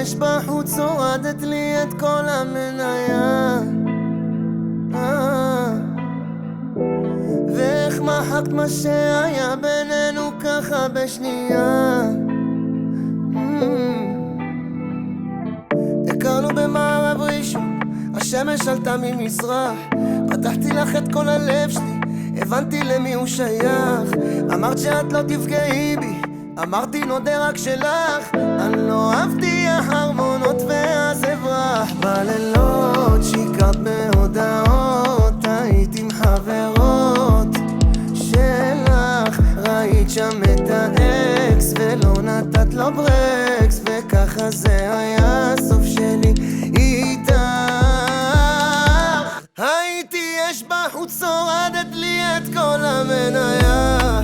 אש בחוץ, הורדת לי את כל המניה. ואיך מחקת מה שהיה בינינו ככה בשנייה. הכרנו במערב ראשון, השמש עלתה ממזרח. פתחתי לך את כל הלב שלי, הבנתי למי הוא שייך. אמרת שאת לא תפגעי בי, אמרתי נודה רק שלך. אני לא אהבתי ההרמונות ואז אברח. בלילות שיקרת בהודעות, היית עם חברות שלך. ראית שם את האקס ולא נתת לו ברקס, וככה זה היה הסוף שלי איתך. הייתי אש בחוץ, הורדת לי את כל המניה.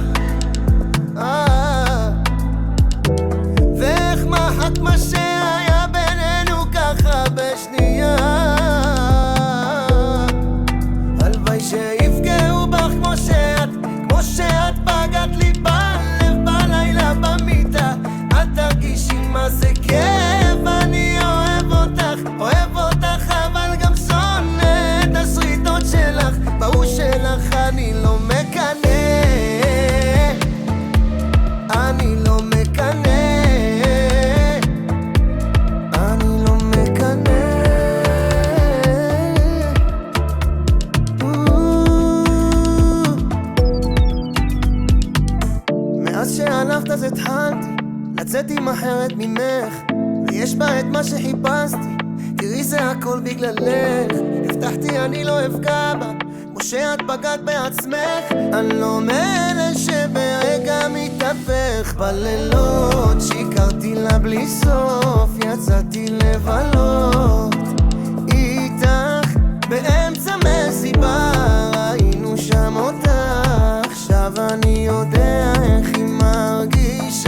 ואיך מחקת מה שהיה בינינו ככה בשנייה. הלוואי שיפגעו בך כמו שאת פגעת לי בלב בלילה במיטה. את תרגישי מה זה כאב, אני אוהב אותך אבל גם שונא את השריטות שלך. ברור שלך אני לא מקנא, אני לא מקנא, אני לא מקנא. מאז שהלכת אז התחלתי לצאת עם אחרת ממך, ויש בה את מה שחיפשתי. תראי זה הכל בגללך, הבטחתי אני לא אפגע בה כמו שאת פגעת בעצמך. אני לא מאלה שברגע מתהפך. בלילות שיקרתי לה בלי סוף, יצאתי לבלות איתך באמצע מסיבה. ראינו שם אותך, עכשיו אני יודע איך היא מרגישה.